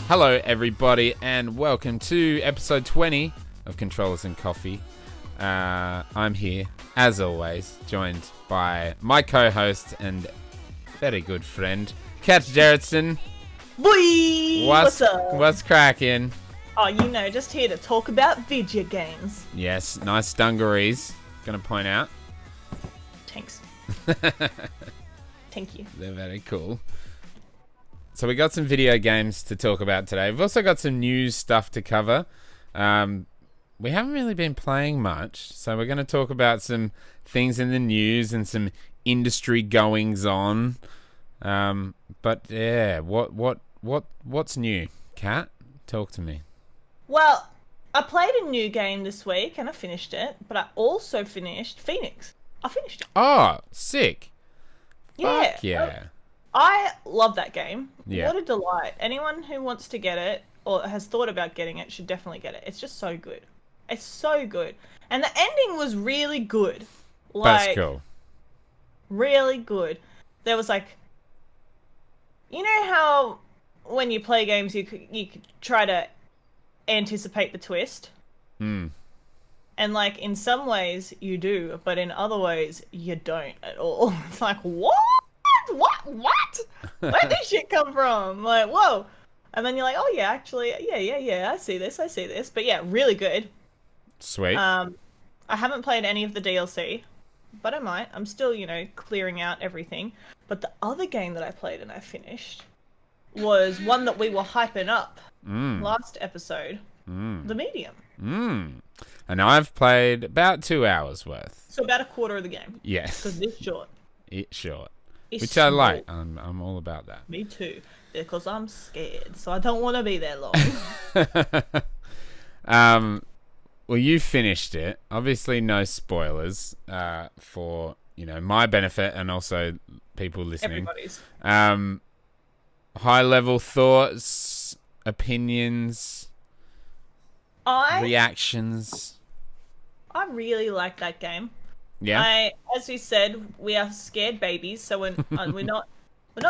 Hello, everybody, and welcome to episode 20 of Controllers and Coffee. I'm here, as always, joined by my co-host and very good friend, Kat Gerritsen. Boy! What's up? What's cracking? Oh, just here to talk about video games. Yes, nice dungarees, gonna point out. Thanks. Thank you. They're very cool. So we got some video games to talk about today. We've also got some news stuff to cover. We haven't really been playing much, so we're going to talk about some things in the news and some industry goings on. But yeah, what's new? Kat, talk to me. Well, I played a new game this week and I finished it, but I also finished Phoenix. I finished it. Oh, sick. Yeah. Fuck yeah. I love that game. Yeah. What a delight. Anyone who wants to get it or has thought about getting it should definitely get it. It's just so good. It's so good. And the ending was really good. That's cool. Really good. There was you know how when you play games you could try to anticipate the twist? Hmm. And in some ways you do, but in other ways you don't at all. It's like, what? What? Where did this shit come from? Whoa. And then you're like, oh yeah, actually, yeah, I see this. But yeah, really good. Sweet. I haven't played any of the DLC, but I might. I'm still, clearing out everything. But the other game that I played and I finished was one that we were hyping up last episode, The Medium. And I've played about 2 hours worth. So about a quarter of the game. Yes. Because it's short. It's short. It's Which small. I like. I'm all about that. Me too. Because I'm scared, so I don't want to be there long. Well, you finished it. Obviously, no spoilers for my benefit and also people listening. Everybody's. High level thoughts, opinions, reactions. I really like that game. Yeah. As we said, we are scared babies, so we're not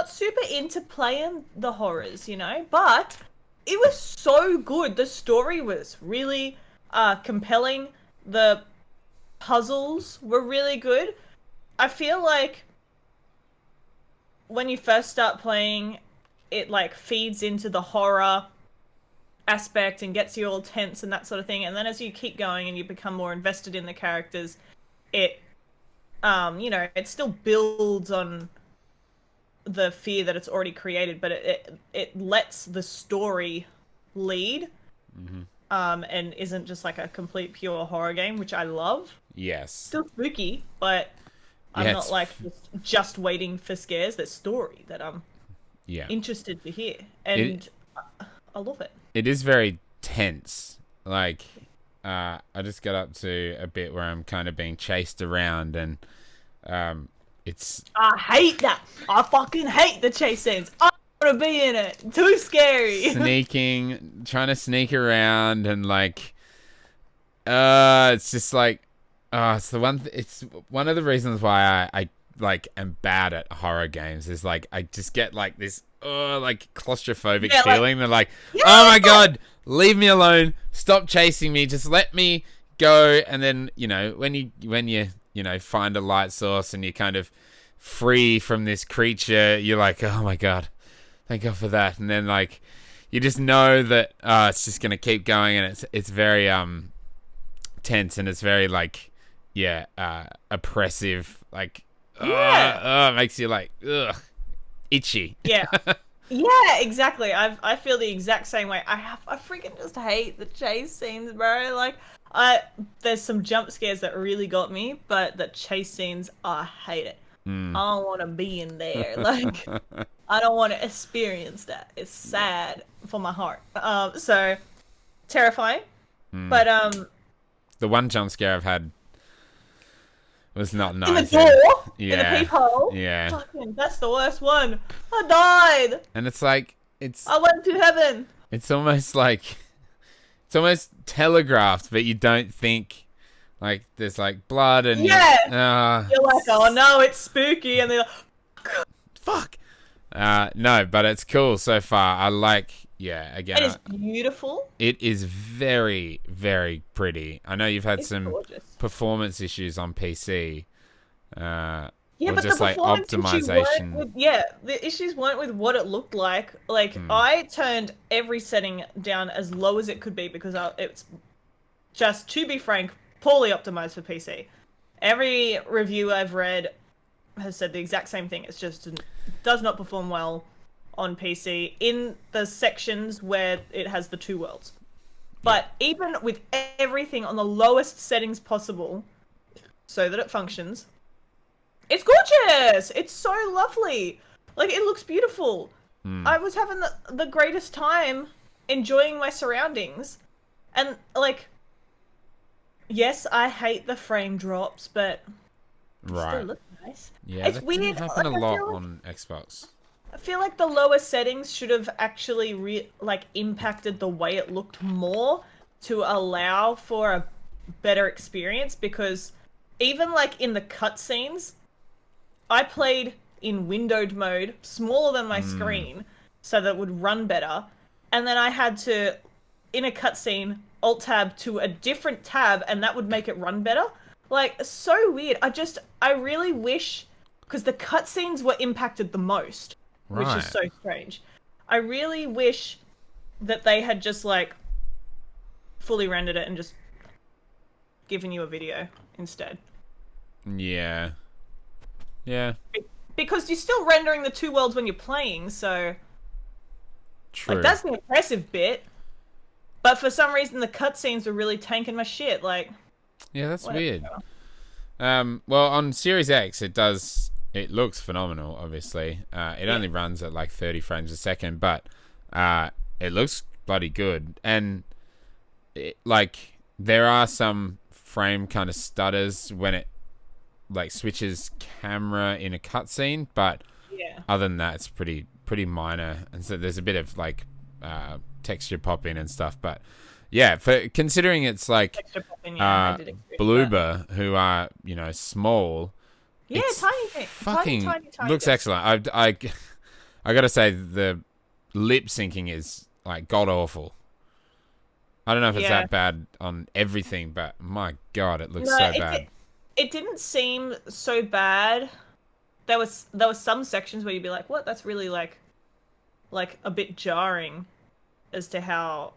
super into playing the horrors, but it was so good. The story was really compelling. The puzzles were really good. I feel like when you first start playing, it feeds into the horror aspect and gets you all tense and that sort of thing. And then as you keep going and you become more invested in the characters, it it still builds on the fear that it's already created, but it lets the story lead, and isn't just a complete pure horror game, which I love. Yes. Still spooky, but I'm not just waiting for scares. There's story that I'm interested to hear, and I love it. It is very tense. I just got up to a bit where I'm kind of being chased around, and it's... I hate that. I fucking hate the chase scenes. I don't want to be in it. Too scary. Trying to sneak around, and it's just it's the one. It's one of the reasons why I am bad at horror games. Is I just get this claustrophobic feeling. They're oh my god, leave me alone. Stop chasing me. Just let me go. And then when you find a light source and you're kind of free from this creature, you're oh my god, thank God for that. And then you just know that it's just gonna keep going, and it's very tense, and it's very oppressive. It makes you itchy. Yeah. Yeah, exactly. I feel the exact same way. I freaking just hate the chase scenes, bro. There's some jump scares that really got me, but the chase scenes, I hate it. I don't want to be in there. I don't want to experience that. It's sad for my heart. So terrifying. But the one jump scare I've had was not nice. In the door? Yeah. In the peephole? Yeah. Fucking, that's the worst one. I died. And it's I went to heaven. It's almost it's almost telegraphed, but you don't think there's blood and you're oh no, it's spooky, and they're fuck. No, but it's cool so far. I like Yeah, It is again, beautiful. it is very, very pretty. I know you've had It's some gorgeous. performance issues on PC, Yeah, or but the just like performance issue weren't optimization. with the issues weren't with what it looked like. Like Hmm. I turned every setting down as low as it could be because it's just, to be frank, poorly optimized for PC. Every review I've read has said the exact same thing. It's just does not perform well on PC in the sections where it has the two worlds. But even with everything on the lowest settings possible, so that it functions, it's gorgeous. It's so lovely. Like, it looks beautiful. I was having the greatest time enjoying my surroundings. And, like, yes, I hate the frame drops, but it still Right. looks nice. Yeah, It's that didn't weird. happen a Like, lot on Xbox. I feel like the lower settings should have actually impacted the way it looked more to allow for a better experience, because even like in the cutscenes, I played in windowed mode, smaller than my screen, so that it would run better. And then I had to, in a cutscene, alt tab to a different tab, and that would make it run better. Like, so weird. I really wish, because the cutscenes were impacted the most, which is Right. so strange. I really wish that they had just, like, fully rendered it and just given you a video instead. Yeah. Yeah. Because you're still rendering the two worlds when you're playing, so... True. Like, that's the impressive bit. But for some reason, the cutscenes were really tanking my shit. Like, Yeah, that's whatever. weird. Well, on Series X, it looks phenomenal. Obviously, it only runs at like 30 frames a second, but it looks bloody good. And there are some frame kind of stutters when it like switches camera in a cutscene, but Yeah. other than that, it's pretty minor. And so there's a bit of like texture popping and stuff, but yeah, for considering it's like Extra popping, yeah, I did experience that. Bloober, who are small. Yeah, it's tiny, fucking tiny. looks excellent. I gotta say the lip syncing is like god awful. I don't know if it's that bad on everything, but my god, it looks so bad. It didn't seem so bad. There was some sections where you'd be like, "What? That's really like a bit jarring," as to how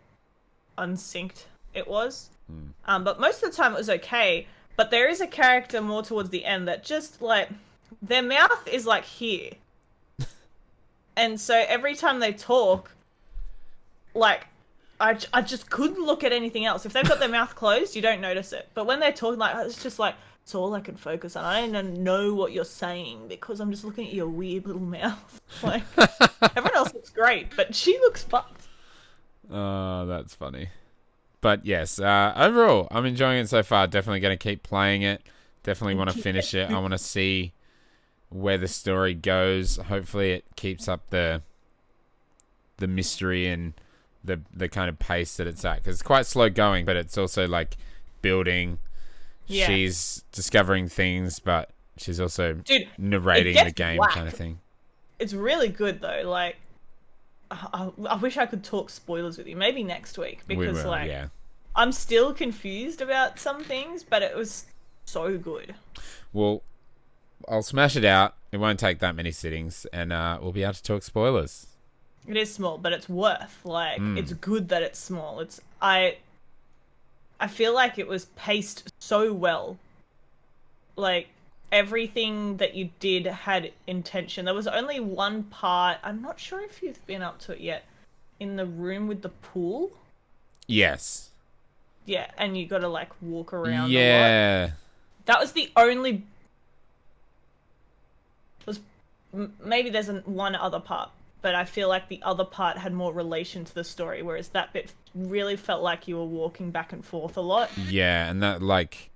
unsynced it was. But most of the time it was okay. But there is a character more towards the end that just like their mouth is like here, and so every time they talk, like I just couldn't look at anything else. If they've got their mouth closed, you don't notice it. But when they're talking, like it's just like it's all I can focus on. I don't even know what you're saying because I'm just looking at your weird little mouth. Like everyone else looks great, but she looks fucked. Oh, that's funny. But yes, overall, I'm enjoying it so far. Definitely going to keep playing it. Definitely want to finish it. I want to see where the story goes. Hopefully, it keeps up the mystery and the kind of pace that it's at, because it's quite slow going, but it's also like building. Yeah. She's discovering things, but she's also narrating the game kind of thing. It's really good though. Like, I wish I could talk spoilers with you. Maybe next week, because I'm still confused about some things, but it was so good. Well, I'll smash it out. It won't take that many sittings, and we'll be able to talk spoilers. It is small, but it's worth. Like, it's good that it's small. I feel like it was paced so well. Like, everything that you did had intention. There was only one part, I'm not sure if you've been up to it yet, in the room with the pool. Yes. Yeah, and you gotta like walk around a lot. That was the only... Maybe there's one other part, but I feel like the other part had more relation to the story, whereas that bit really felt like you were walking back and forth a lot. Yeah, and that, like,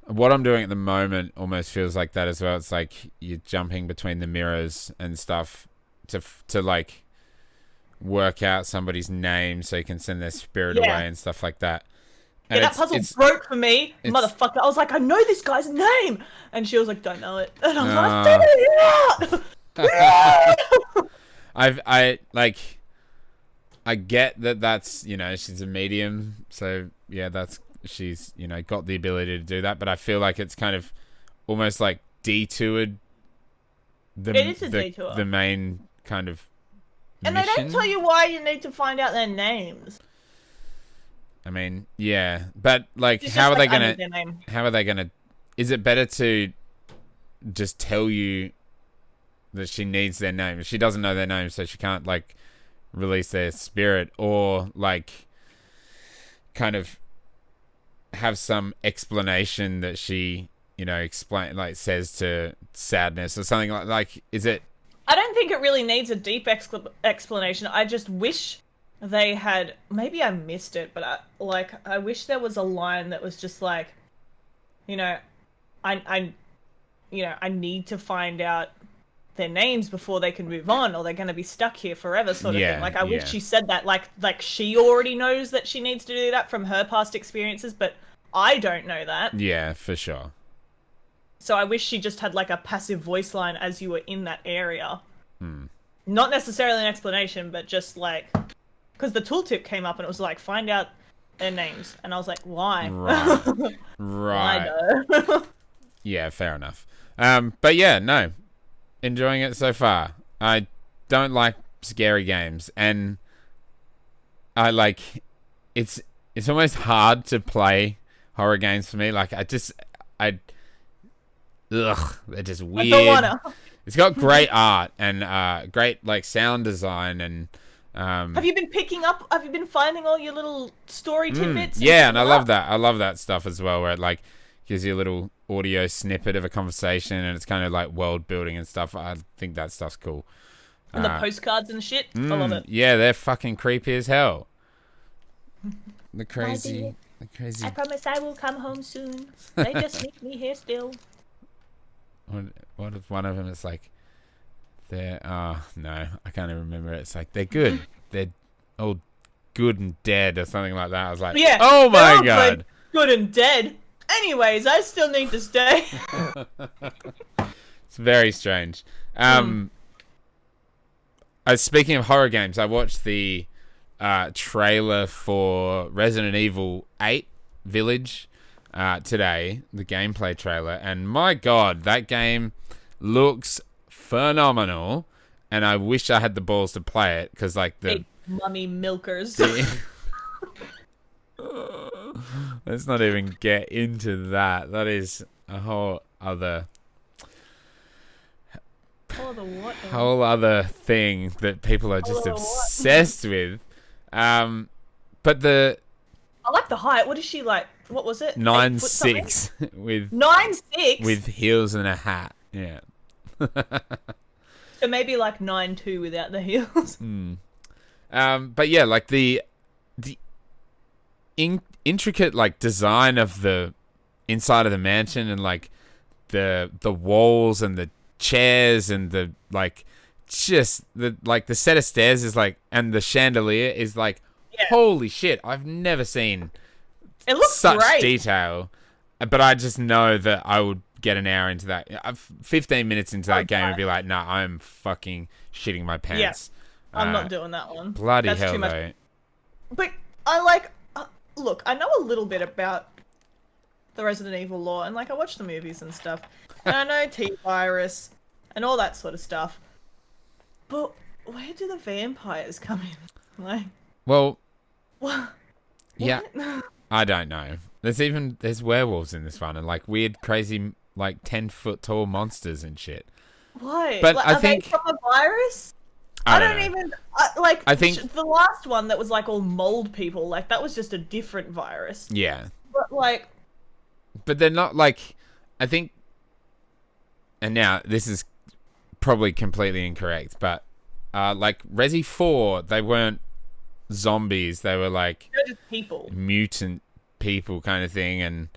what I'm doing at the moment almost feels like that as well. It's like you're jumping between the mirrors and stuff to like work out somebody's name so you can send their spirit away and stuff like that. And that puzzle broke for me, motherfucker. I was like, I know this guy's name, and she was like, don't know it, and I was like, figure it out. I like I get that that's, she's a medium, so yeah, she's, got the ability to do that, but I feel like it's kind of almost like detoured It is a detour. the main kind of and mission. They don't tell you why you need to find out their names. I mean, yeah, but like, how are they gonna? Is it better to just tell you that she needs their name? She doesn't know their name, so she can't like release their spirit, or like kind of have some explanation that she, says to Sadness or something like. Is it? I don't think it really needs a deep explanation. I just wish they had. Maybe I missed it, but I wish there was a line that was just like, I need to find out their names before they can move on, or they're going to be stuck here forever, sort of thing. Like, I wish she said that, like she already knows that she needs to do that from her past experiences, but I don't know that. Yeah, for sure. So I wish she just had like a passive voice line as you were in that area. Hmm. Not necessarily an explanation, but just like, because the tooltip came up and it was like, find out their names, and I was like, why? Right. Why though? Yeah, fair enough. But yeah, no. Enjoying it so far. I don't like scary games, and I like it's almost hard to play horror games for me. Like they're just weird. I don't wanna. It's got great art and great like sound design and Have you been finding all your little story tidbits? Yeah, and I love that. I love that stuff as well, where it like gives you a little audio snippet of a conversation, and it's kind of like world building and stuff. I think that stuff's cool. And the postcards and shit. I love it. Yeah, they're fucking creepy as hell. The crazy. I promise I will come home soon. They just make me here still. What if one of them is like, they're, oh no, I can't even remember it. It's like, they're good. They're all good and dead or something like that. I was like, yeah, oh my god. Good and dead. Anyways, I still need to stay. It's very strange. Speaking of horror games, I watched the trailer for Resident Evil 8 Village today, the gameplay trailer, and my god, that game looks phenomenal, and I wish I had the balls to play it, because like the mummy milkers. Let's not even get into that. That is a whole other whole other thing that people are just obsessed with. But I like the height. What is she like? What was it? 9'6" with 9'6" with heels and a hat. Yeah. So maybe like 9'2" without the heels. But yeah, like the intricate like design of the inside of the mansion, and like the walls and the chairs and the like, just the set of stairs is like, and the chandelier is like, holy shit, I've never seen such great detail. But I just know that I would get an hour into that. 15 minutes into that game and be like, nah, I'm fucking shitting my pants. Yeah, I'm not doing that one. Bloody hell, too much. Though. But I like, look, I know a little bit about the Resident Evil lore, and like I watch the movies and stuff, and I know T-Virus and all that sort of stuff. But where do the vampires come in? Like, well, what? Yeah, I don't know. There's werewolves in this one, and like weird, crazy, like 10-foot tall monsters and shit. Why? But like, I think they from a virus. I don't even like. I think the last one that was like all mold people, like that was just a different virus. Yeah. But like. But they're not like. I think. And now this is probably completely incorrect, but like Resi 4, they weren't zombies. They were like they're just people, mutant people kind of thing, and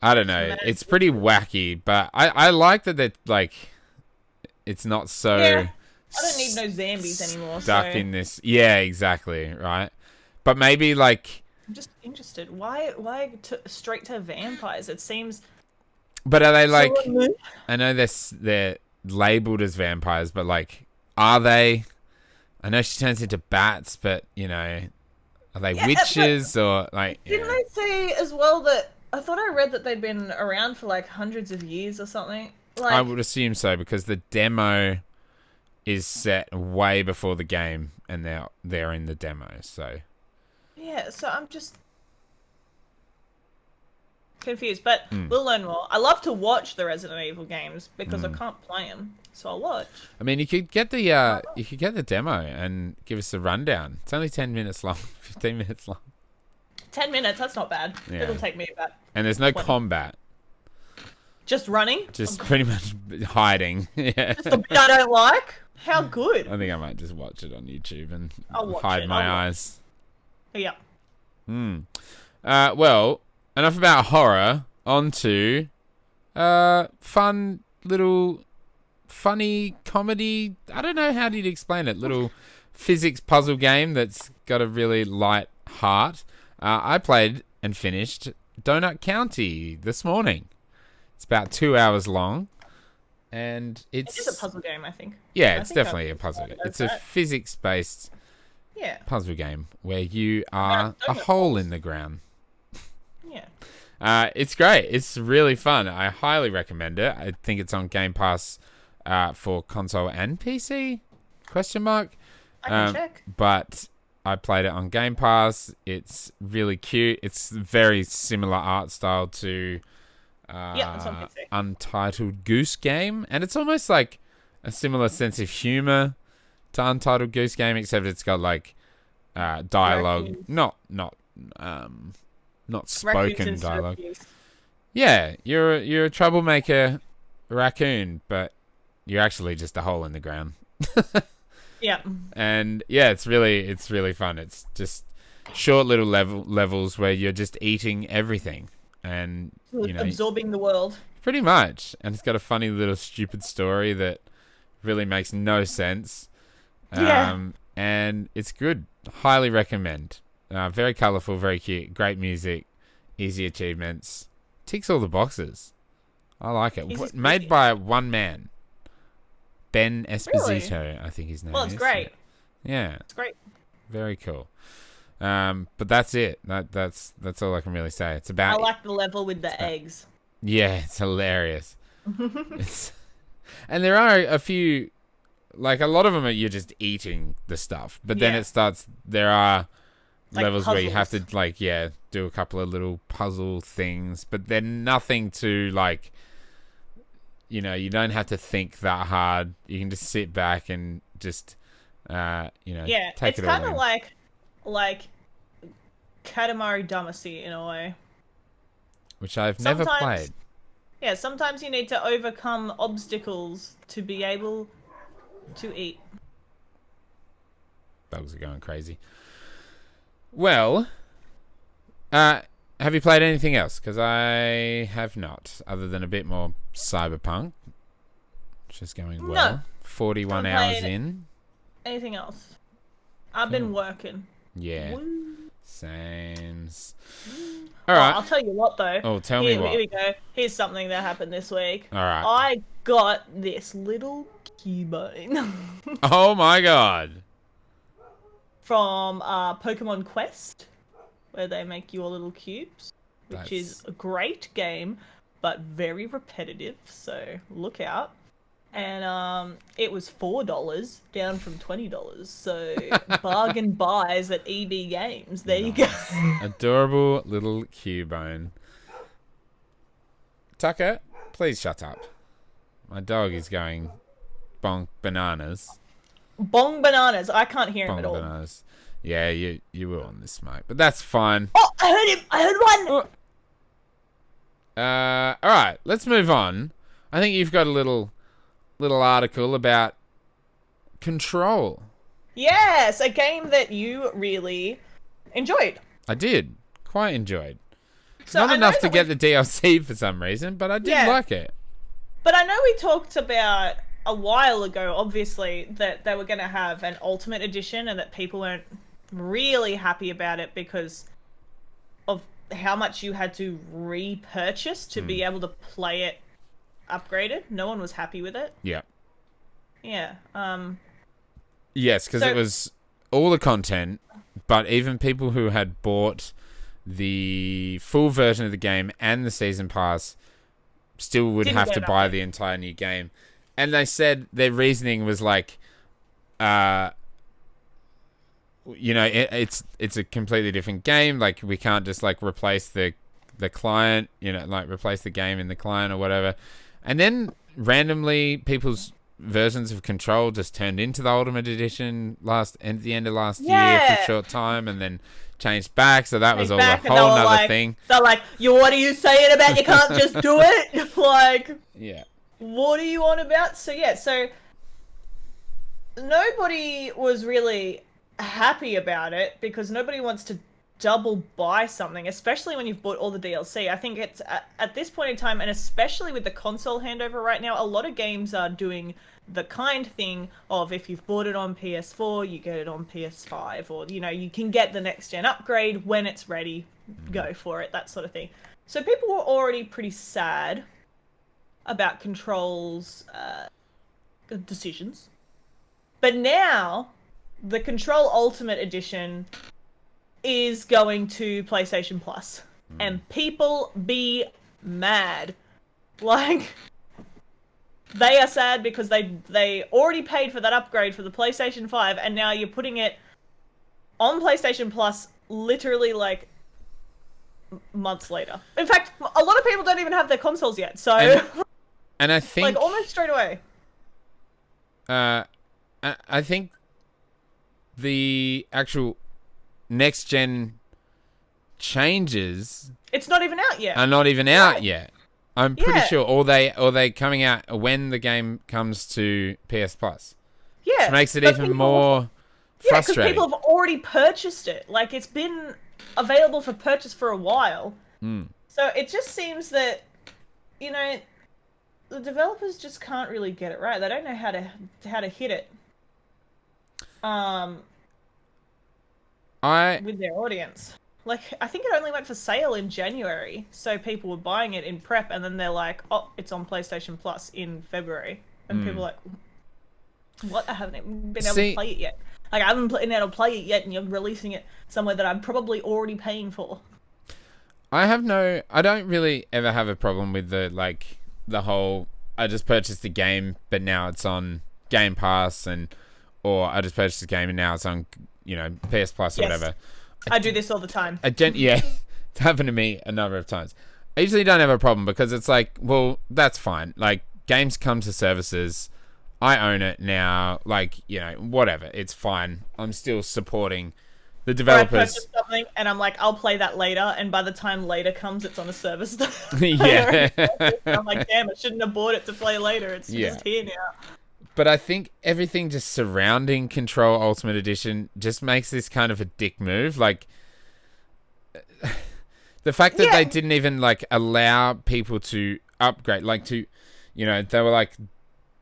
I don't know. It's pretty wacky, but I like that they're like. It's not so. Yeah. I don't need no zombies anymore. Stuck in this. Yeah, exactly. Right. But maybe like. I'm just interested. Why straight to vampires? It seems. But are they like? I know they're labeled as vampires, but like, are they? I know she turns into bats, but you know, are they Yeah, witches or like? didn't Yeah. they say as well that I thought I read that they'd been around for like hundreds of years or something? I Like, would assume so because the demo is set way before the game, and they're in the demo. So yeah. So I'm just confused, but mm. we'll learn more. I love to watch the Resident Evil games because I can't play them, so I'll watch. I mean, you could get the demo and give us a rundown. It's only 10 minutes long, 15 minutes long. 10 minutes, that's not bad. Yeah. It'll take me about. And there's no 20. combat. Just running? Just pretty much hiding. Yeah. Just the bit I don't like? How good? I think I might just watch it on YouTube and I'll watch hide it. my eyes. Yeah. Well, enough about horror. On to fun little funny comedy. I don't know how do you explain it. Little physics puzzle game that's got a really light heart. I played and finished Donut County this morning. It's about 2 hours long, and It is a puzzle game, I think. yeah, I it's think definitely a puzzle game. It's a physics-based puzzle game where you are a hole in the ground. Yeah. It's great. It's really fun. I highly recommend it. I think it's on Game Pass for console and PC? Question mark. I can check. But I played it on Game Pass. It's really cute. It's very similar art style to It's on PC. Untitled Goose Game, and it's almost like a similar sense of humor to Untitled Goose Game, except it's got like dialogue, not spoken dialogue. Yeah, you're a troublemaker raccoon, but you're actually just a hole in the ground. Yeah. And yeah, it's really fun. It's just short little levels where you're just eating everything and Absorbing the world. Pretty much. And it's got a funny little stupid story that really makes no sense. And it's good. Highly recommend. Very colourful, very cute, great music, easy achievements. Ticks all the boxes. I like it. Made by one man. Ben Esposito, really? I think his name is. Well, it's great. Yeah. It's great. Very cool. But that's it. That's all I can really say. It's about. I like the level with the eggs. Yeah, it's hilarious. And there are a few, like a lot of them are you're just eating the stuff, but then it starts. There are like levels puzzles. Where you have to do a couple of little puzzle things, but they're nothing to like. You know, you don't have to think that hard. You can just sit back and just, take it all in. It's kind of like Katamari Damacy in a way. Which I've never played. Yeah, sometimes you need to overcome obstacles to be able to eat. Dogs are going crazy. Well, have you played anything else? Because I have not, other than a bit more Cyberpunk, which is going well. No. 41 hours in. Anything else? I've been working. Yeah. Woo. Sames. All right. I'll tell you what, though. Oh, tell me what. Here we go. Here's something that happened this week. All right. I got this little keybind. Oh, my God. From Pokemon Quest, where they make your little cubes, which is a great game, but very repetitive, so look out. And it was $4, down from $20, so bargain buys at EB Games. There you go. Adorable little Cubone. Tucker, please shut up. My dog is going bonk bananas. Bong bananas. I can't hear him at all. Bananas. Yeah, you were on this, mate, but that's fine. Oh, I heard him. I heard one. All right, let's move on. I think you've got a little article about Control. Yes, a game that you really enjoyed. I did. Quite enjoyed. So not enough to get the DLC for some reason, but I did like it. But I know we talked about a while ago, obviously, that they were going to have an Ultimate Edition and that people weren't really happy about it because of how much you had to repurchase to be able to play it upgraded. No one was happy with it. Yeah. Yeah. Yes, because it was all the content, but even people who had bought the full version of the game and the season pass still would have to buy the entire new game. And they said their reasoning was like, it's a completely different game. Like, we can't just like replace the client, like replace the game in the client or whatever. And then randomly people's versions of Control just turned into the Ultimate Edition at the end of last year for a short time, and then changed back. So that was all a whole nother thing. They're like, what are you saying about you can't just do it? Like, yeah. What are you on about? So yeah, so nobody was really happy about it because nobody wants to double buy something, especially when you've bought all the DLC. I think it's at this point in time, and especially with the console handover right now, a lot of games are doing the kind thing of if you've bought it on PS4, you get it on PS5, or you can get the next gen upgrade when it's ready, go for it, that sort of thing. So people were already pretty sad about Control's decisions. But now, the Control Ultimate Edition is going to PlayStation Plus. And people be mad. Like, they are sad because they already paid for that upgrade for the PlayStation 5, and now you're putting it on PlayStation Plus literally, like, months later. In fact, a lot of people don't even have their consoles yet, so... And I think... like, almost straight away. I think the actual next-gen changes... It's not even out yet. Are not even out yet. I'm pretty sure. Or they coming out when the game comes to PS Plus. Yeah. Which makes it even more frustrating. Yeah, because people have already purchased it. Like, it's been available for purchase for a while. So it just seems that, the developers just can't really get it right. They don't know how to hit it. With their audience. Like, I think it only went for sale in January, so people were buying it in prep, and then they're like, oh, it's on PlayStation Plus in February. And people are like, what? I haven't even been able to play it yet. Like, I haven't been able to play it yet, and you're releasing it somewhere that I'm probably already paying for. I don't really ever have a problem with the whole, I just purchased the game, but now it's on Game Pass, or I just purchased the game and now it's on, PS Plus or whatever. I do this all the time. Yeah, it's happened to me a number of times. I usually don't have a problem because it's like, well, that's fine. Like, games come to services. I own it now. Like, whatever. It's fine. I'm still supporting the developers. Or I purchase something and I'm like, I'll play that later. And by the time later comes, it's on a service. Yeah. I'm like, damn, I shouldn't have bought it to play later. It's just here now. But I think everything just surrounding Control Ultimate Edition just makes this kind of a dick move. Like, the fact that they didn't even, allow people to upgrade. They were like,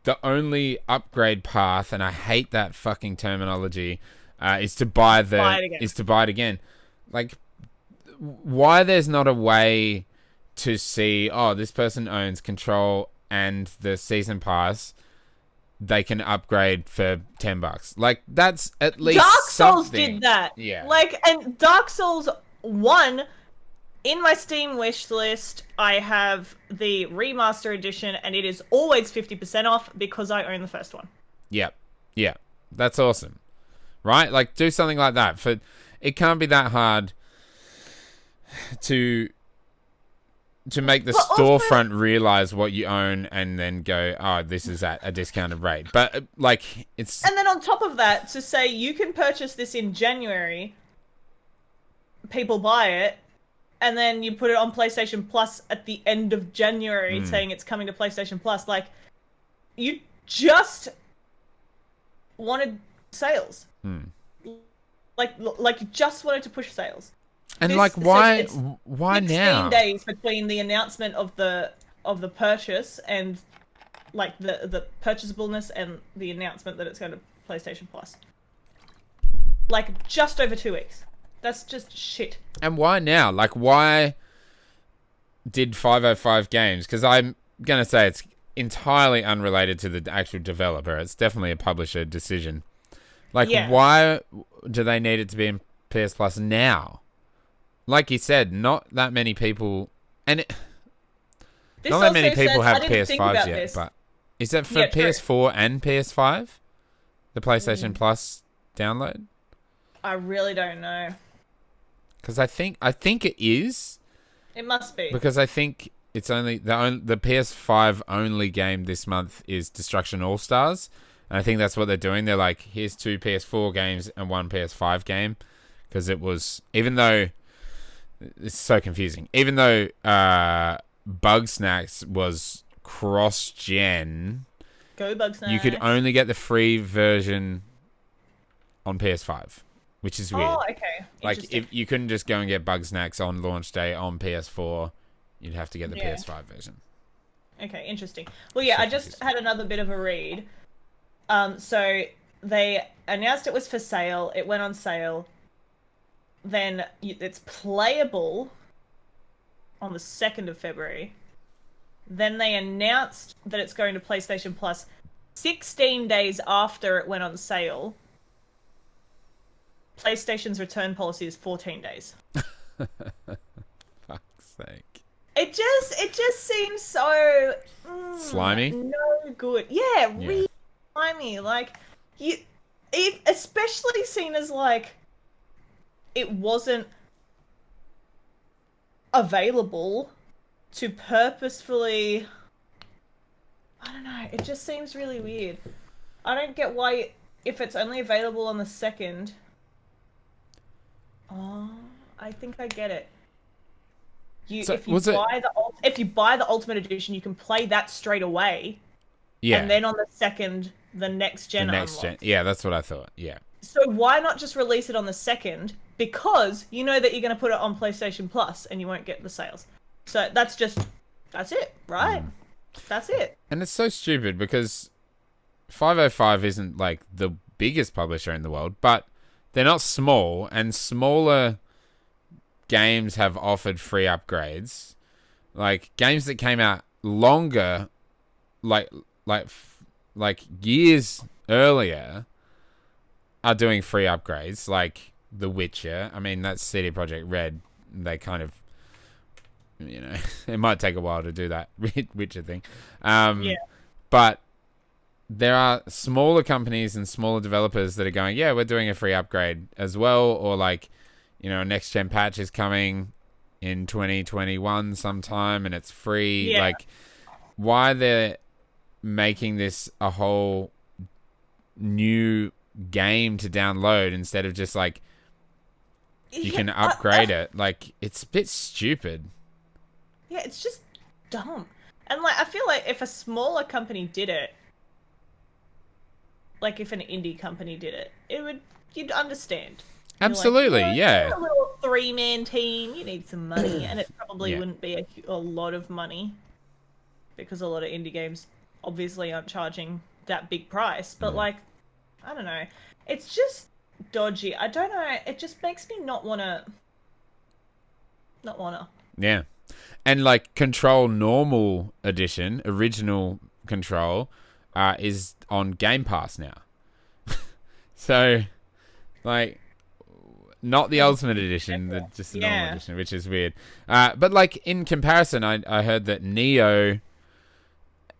the only upgrade path, and I hate that fucking terminology, is to buy it again. Like, why there's not a way to see, oh, this person owns Control and the Season Pass, they can upgrade for $10. Like, that's at least Dark Souls something. did that. Yeah. And Dark Souls 1, in my Steam wish list, I have the remaster edition, and it is always 50% off because I own the first one. Yep. Yeah. That's awesome. Right? Like, do something like that. It can't be that hard to make the storefront realize what you own and then go, oh, this is at a discounted rate. But, it's... And then on top of that, to say you can purchase this in January, people buy it, and then you put it on PlayStation Plus at the end of January saying it's coming to PlayStation Plus. Like, you just wanted sales. Like you just wanted to push sales. And why now? 16 days between the announcement of the purchase and the purchasableness and the announcement that it's going to PlayStation Plus. Like, just over 2 weeks. That's just shit. And why now? Like, why did 505 Games? Because I'm going to say it's entirely unrelated to the actual developer. It's definitely a publisher decision. Like, why do they need it to be in PS Plus now? Like you said, not that many people, and not that many people have PS5s yet. But is that for PS4 and PS5? The PlayStation Plus download? I really don't know. Because I think it is. It must be. Because I think it's only the PS5 only game this month is Destruction All Stars, and I think that's what they're doing. They're like, here's 2 PS4 games and 1 PS5 game, because it was, even though it's so confusing, even though Bugsnax was cross-gen, go Bugsnax, you could only get the free version on PS5, which is weird. Oh, okay. Like, if you couldn't just go and get Bugsnax on launch day on PS4, you'd have to get the PS5 version. Okay, interesting. Well, yeah, I just had another bit of a read. So they announced it was for sale. It went on sale. Then it's playable on the 2nd of February. Then they announced that it's going to PlayStation Plus 16 days after it went on sale. PlayStation's return policy is 14 days. Fuck's sake. It just seems so slimy. No good. Yeah, really slimy. Like, especially seen as like it wasn't available to purposefully. I don't know. It just seems really weird. I don't get why, if it's only available on the 2nd. Oh, I think I get it. If you buy the Ultimate Edition, you can play that straight away. Yeah. And then on the 2nd, the next gen unlocks. Yeah, that's what I thought. Yeah. So why not just release it on the 2nd? Because you know that you're going to put it on PlayStation Plus and you won't get the sales. So that's it, right? That's it. And it's so stupid because 505 isn't like the biggest publisher in the world, but they're not small, and smaller games have offered free upgrades. Like, games that came out longer, like years earlier, are doing free upgrades. Like The Witcher. I mean, that's CD Projekt Red. They kind of, you know, it might take a while to do that Witcher thing. But there are smaller companies and smaller developers that are going, yeah, we're doing a free upgrade as well, or like, you know, a next gen patch is coming in 2021 sometime and it's free. Yeah. Like, why they're making this a whole new game to download instead of just like, you can upgrade it. Like, it's a bit stupid. Yeah, it's just dumb. And like, I feel like if a smaller company did it, like if an indie company did it, you'd understand. Absolutely, like, yeah. A little 3-man team, you need some money, and it probably wouldn't be a lot of money because a lot of indie games obviously aren't charging that big price. But like, I don't know, it's just dodgy. I don't know. It just makes me not wanna. Yeah, and like Control Normal Edition, original Control, is on Game Pass now. So, like, not the Ultimate Edition, just the normal edition, which is weird. But like, in comparison, I heard that Neo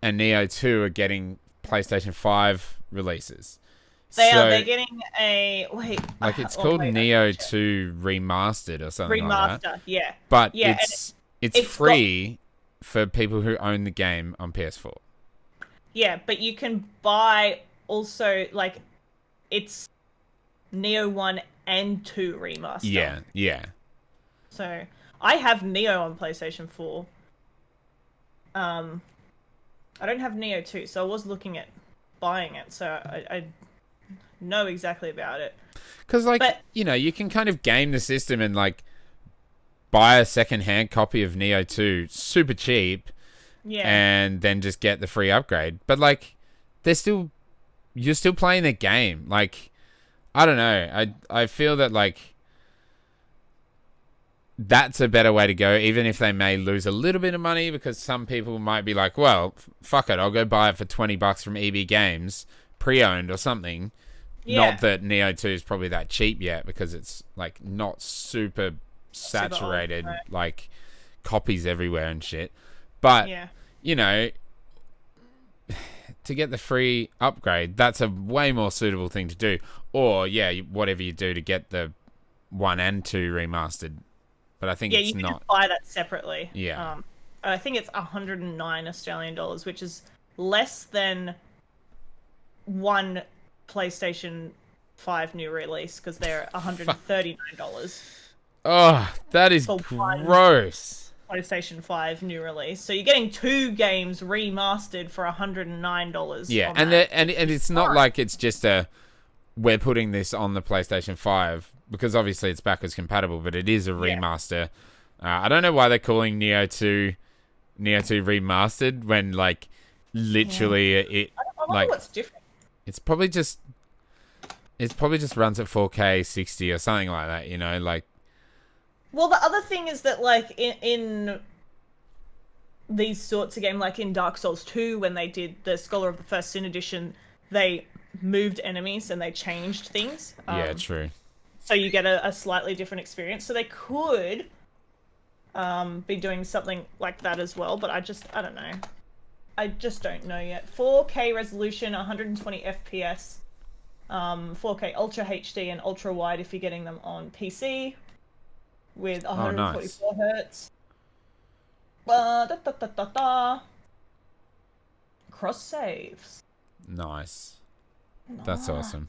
and Neo 2 are getting PlayStation 5 releases. They're getting a like, it's called Neo 2 Remastered or something like that. Yeah. But it's free for people who own the game on PS4. Yeah, but you can buy also, like, it's Neo 1 and 2 remaster. Yeah. So, I have Neo on PlayStation 4. I don't have Neo 2, so I was looking at buying it, so I know exactly about it. Because, like, you know, you can kind of game the system and, like, buy a second-hand copy of Neo 2 super cheap. Yeah. And then just get the free upgrade. But, like, you're still playing the game. Like, I don't know. I feel that, like, that's a better way to go, even if they may lose a little bit of money, because some people might be like, well, fuck it, I'll go buy it for $20 from EB Games, pre-owned or something. Not that Neo 2 is probably that cheap yet because it's like not super saturated, super old, right? like copies everywhere and shit. But you know, to get the free upgrade, that's a way more suitable thing to do. Or whatever you do to get the 1 and 2 remastered. But I think it's you can not. just buy that separately. Yeah. I think it's 109 Australian dollars, which is less than one PlayStation 5 new release because they're $139. Oh, that is gross. PlayStation 5 new release. So you're getting 2 games remastered for $109. Yeah, and it's not like it's just we're putting this on the PlayStation 5 because obviously it's backwards compatible, but it is a remaster. I don't know why they're calling Neo 2 remastered when like literally it I wonder what's different. It's probably just runs at 4K 60 or something like that, you know, like. Well, the other thing is that like in these sorts of games, like in Dark Souls 2, when they did the Scholar of the First Sin edition, they moved enemies and they changed things. Yeah, true. So you get a slightly different experience. So they could be doing something like that as well, but I don't know. I just don't know yet. 4K resolution, 120 FPS, 4K Ultra HD and Ultra Wide if you're getting them on PC with 144 hertz. Cross saves. Nice. That's awesome.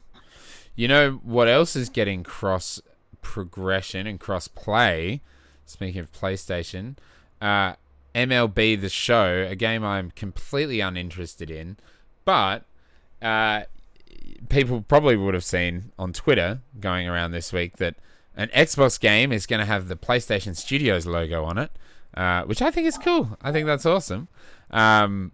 You know what else is getting cross progression and cross play? Speaking of PlayStation, MLB The Show, a game I'm completely uninterested in, but people probably would have seen on Twitter going around this week that an Xbox game is going to have the PlayStation Studios logo on it, which I think is cool. I think that's awesome. And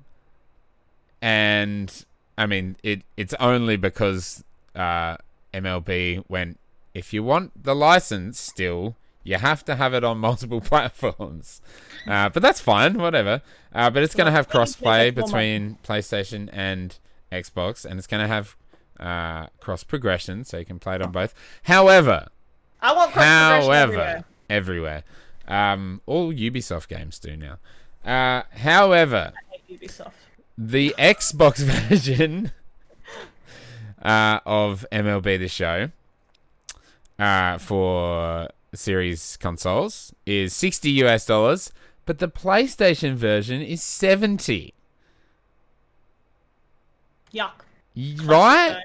I mean, it's only because MLB went, if you want the license still, you have to have it on multiple platforms. But that's fine, whatever. But it's going to have cross-play between PlayStation and Xbox, and it's going to have cross-progression, so you can play it on both. However, I want cross-progression everywhere. All Ubisoft games do now. However, I hate Ubisoft. The Xbox version of MLB The Show for Series consoles is $60, but the PlayStation version is $70. Yuck. Right?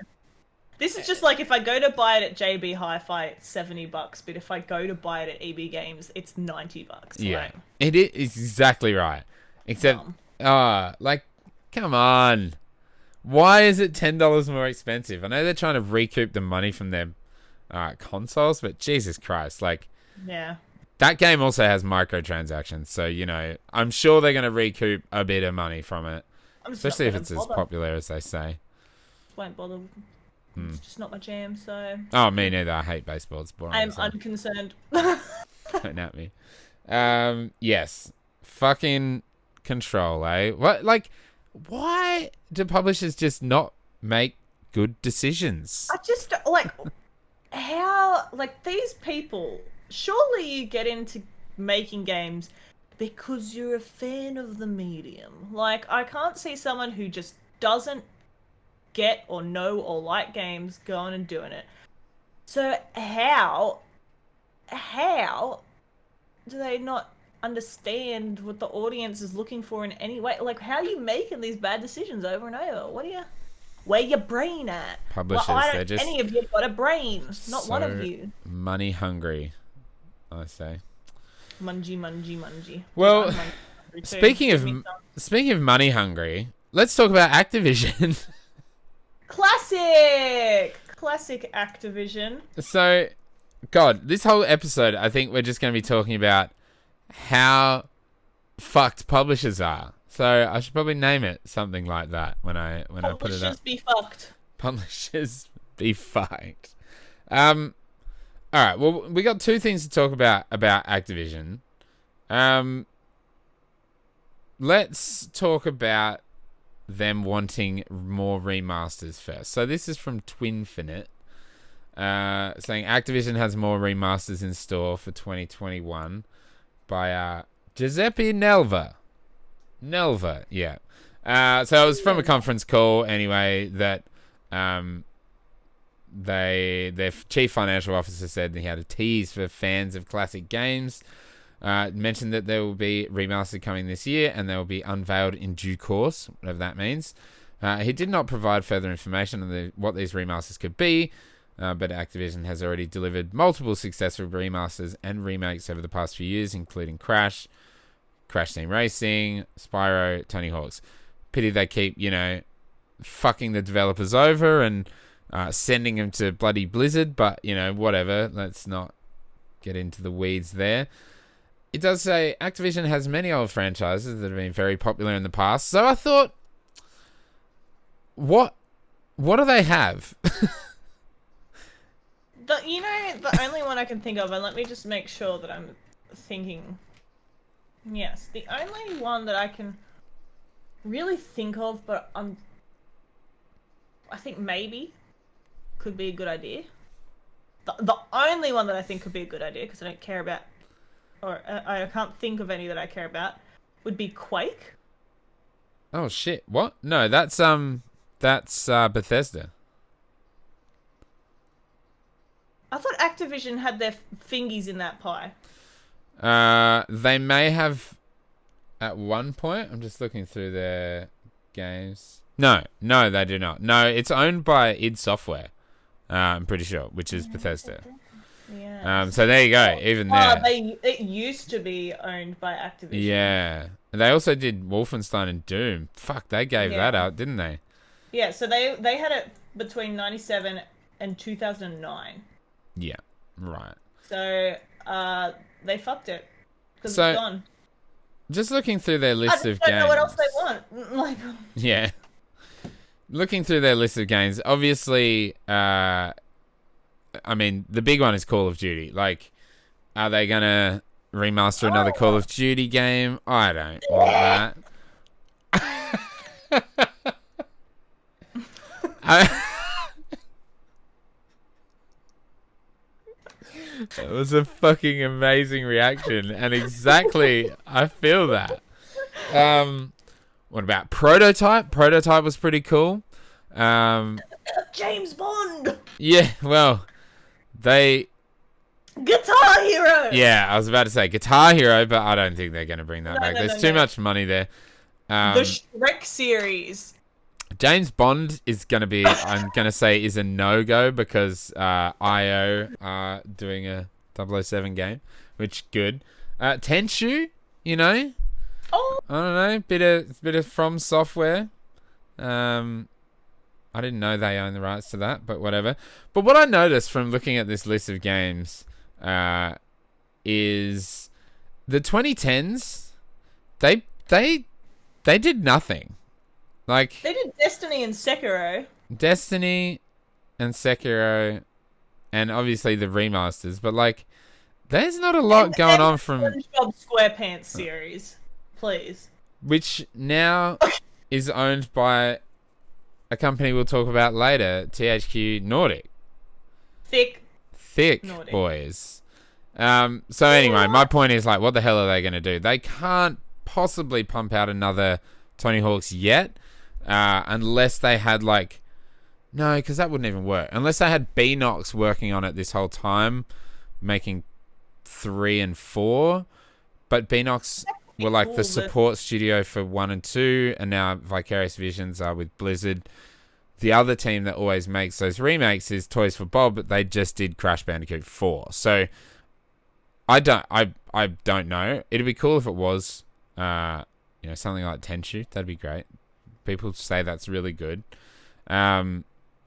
This is just like if I go to buy it at JB Hi-Fi, it's $70, but if I go to buy it at EB Games, it's $90. Yeah, right? it is exactly right. Except, like, come on. Why is it $10 more expensive? I know they're trying to recoup the money from their consoles, but Jesus Christ, like, yeah, that game also has microtransactions, so you know, I'm sure they're going to recoup a bit of money from it, especially if it's as popular as they say. Won't bother. It's just not my jam, so. Oh, me neither. I hate baseball. It's boring. I'm unconcerned. Don't at me. Yes. Fucking Control, eh? What? Like, why do publishers just not make good decisions? I just like how like these people. Surely you get into making games because you're a fan of the medium. Like, I can't see someone who just doesn't get or know or like games going and doing it. So how do they not understand what the audience is looking for in any way? Like, how are you making these bad decisions over and over? Where your brain at? Publishers, they're just any of you got a brain, not one of you. Money hungry, I say. Mungy. Well, speaking of money hungry, let's talk about Activision. Classic Activision. So, God, this whole episode, I think we're just going to be talking about how fucked publishers are. So I should probably name it something like that when I put it up. Publishers be fucked. Publishers be fucked. All right. Well, we got two things to talk about Activision. Let's talk about them wanting more remasters first. So this is from Twinfinite, saying Activision has more remasters in store for 2021 by Giuseppe Nelva. Nelva, yeah. So it was from a conference call anyway that their chief financial officer said that he had a tease for fans of classic games. Mentioned that there will be remastered coming this year and they will be unveiled in due course, whatever that means. He did not provide further information on what these remasters could be, but Activision has already delivered multiple successful remasters and remakes over the past few years, including Crash Team Racing, Spyro, Tony Hawk's. Pity they keep, fucking the developers over and sending them to bloody Blizzard, but, whatever. Let's not get into the weeds there. It does say Activision has many old franchises that have been very popular in the past. So I thought, what do they have? The only one I can think of, and let me just make sure that I'm thinking. Yes, the only one that I can really think of, but I think maybe could be a good idea. The only one that I think could be a good idea, because I don't care about, or I can't think of any that I care about, would be Quake. Oh shit! What? No, that's Bethesda. I thought Activision had their fingies in that pie. They may have at one point. I'm just looking through their games. No, they do not. No, it's owned by id Software. I'm pretty sure, which is Bethesda. Yeah. So there you go. Even there. It used to be owned by Activision. Yeah. They also did Wolfenstein and Doom. Fuck, they gave that out, didn't they? Yeah. So they had it between 1997 and 2009. Yeah. Right. So they fucked it because it's gone. Just looking through their list of games. I don't know what else they want. Yeah. Looking through their list of games, obviously, I mean, the big one is Call of Duty. Like, are they going to remaster another Call of Duty game? I don't want that. It was a fucking amazing reaction, and exactly, I feel that. What about Prototype? Prototype was pretty cool. James Bond! Yeah, well, Guitar Hero! Yeah, I was about to say Guitar Hero, but I don't think they're going to bring that back. There's too much money there. The Shrek series. James Bond is going to be, I'm going to say, is a no-go because IO are doing a 007 game, which good. Tenchu, Oh. I don't know, bit of From Software. I didn't know they own the rights to that, but whatever. But what I noticed from looking at this list of games is the 2010s. They did nothing. Like they did Destiny and Sekiro. And obviously the remasters, but like, there's not a lot going on from SpongeBob SquarePants series. Please. Which now is owned by a company we'll talk about later, THQ Nordic. Thick Nordic. Boys. So anyway, my point is, like, what the hell are they going to do? They can't possibly pump out another Tony Hawk's yet, unless they had, like... No, because that wouldn't even work. Unless they had Beanox working on it this whole time, making 3 and 4. But Beanox were like the support studio for 1 and 2, and now Vicarious Visions are with Blizzard. The other team that always makes those remakes is Toys for Bob, but they just did Crash Bandicoot 4. So I don't know. It'd be cool if it was something like Tenchu. That'd be great. People say that's really good.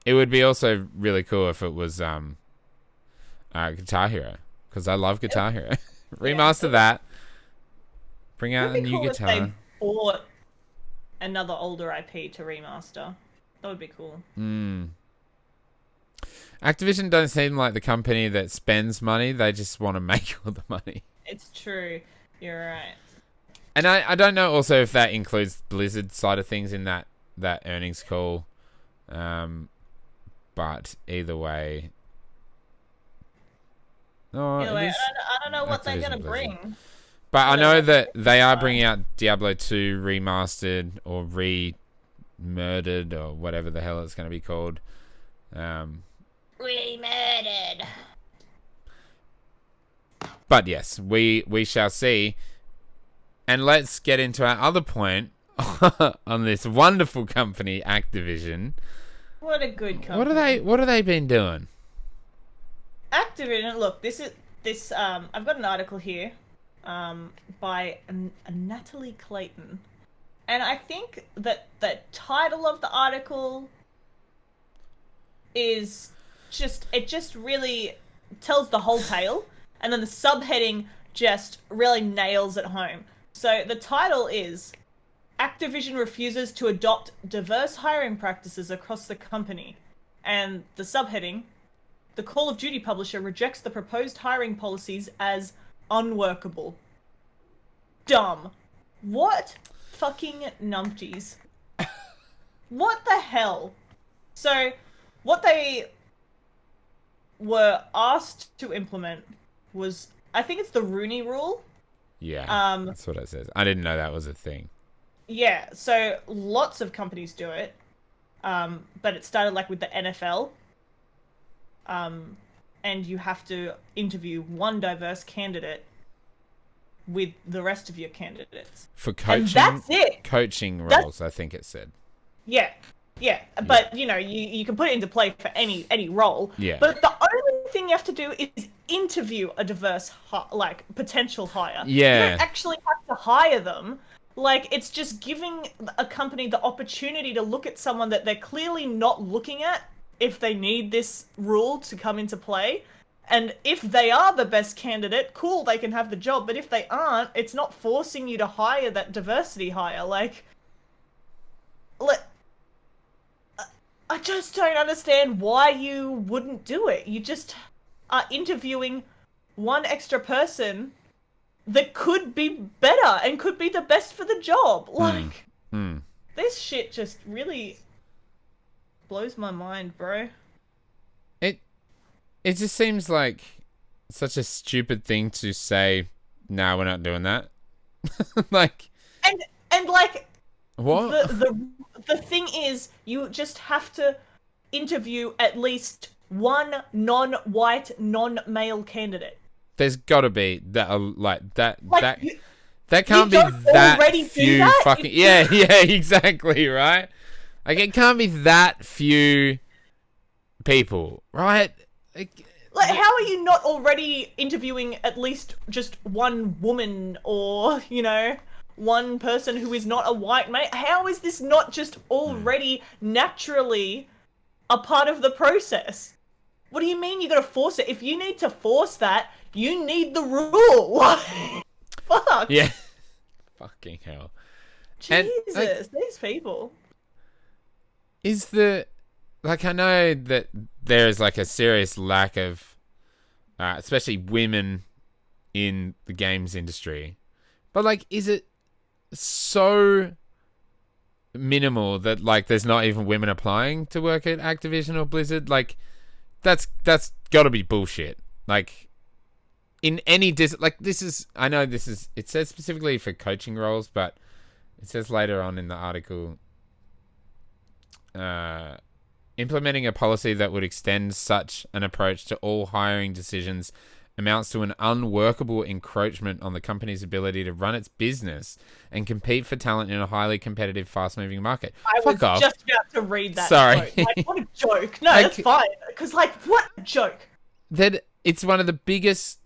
It would be also really cool if it was Guitar Hero, because I love Guitar Hero. Remaster that. Bring out a new guitar. If they bought another older IP to remaster. That would be cool. Activision don't seem like the company that spends money. They just want to make all the money. It's true. You're right. And I don't know also if that includes Blizzard side of things, in that that earnings call. But either way, Either way, it is I don't know what they're Activision gonna Blizzard. bring. But I know that they are Fine. bringing out Diablo 2 remastered or re-murdered or whatever the hell it's going to be called. Re-murdered. But yes, we shall see. And let's get into our other point on this wonderful company, Activision. What a good company. What have they been doing? Activision. Look, this. I've got an article here, by Natalie Clayton, and I think that the title of the article is just really tells the whole tale, and then the subheading just really nails it home. So the title is Activision refuses to adopt diverse hiring practices across the company. And the subheading, the Call of Duty publisher rejects the proposed hiring policies as unworkable. Dumb. What fucking numpties? What the hell? So, what they were asked to implement was, I think it's the Rooney Rule. Yeah, that's what it says. I didn't know that was a thing. Yeah, so lots of companies do it, but it started like with the NFL, and you have to interview one diverse candidate with the rest of your candidates. For coaching, and that's it. Coaching roles, I think it said. Yeah, but you know, you can put it into play for any role. Yeah. But the only thing you have to do is interview a diverse, potential hire. Yeah. You don't actually have to hire them. Like, it's just giving a company the opportunity to look at someone that they're clearly not looking at if they need this rule to come into play. And if they are the best candidate, cool, they can have the job. But if they aren't, it's not forcing you to hire that diversity hire. Like, I just don't understand why you wouldn't do it. You just are interviewing one extra person that could be better and could be the best for the job. Like, this shit just really blows my mind, bro. It just seems like such a stupid thing to say, nah, we're not doing that. Like... And like... What? The thing is, you just have to interview at least one non-white, non-male candidate. There's got to be that You can't be that few that? fucking yeah exactly, right? Like, it can't be that few people, right? Like, how are you not already interviewing at least just one woman or, you know, one person who is not a white male? How is this not just already naturally a part of the process? What do you mean you gotta force it? If you need to force that, you need the rule. Fuck. Yeah. Fucking hell. Jesus, these people. Is the... Like, I know that there is, like, a serious lack of... especially women in the games industry. But, like, is it so minimal that, like, there's not even women applying to work at Activision or Blizzard? Like, that's got to be bullshit. Like, in any this is... I know this is... It says specifically for coaching roles, but it says later on in the article... implementing a policy that would extend such an approach to all hiring decisions amounts to an unworkable encroachment on the company's ability to run its business and compete for talent in a highly competitive, fast-moving market. Fuck off. Just about to read that. Sorry. Quote. Like, what a joke. No, that's fine. Because, like, what a joke. That it's one of the biggest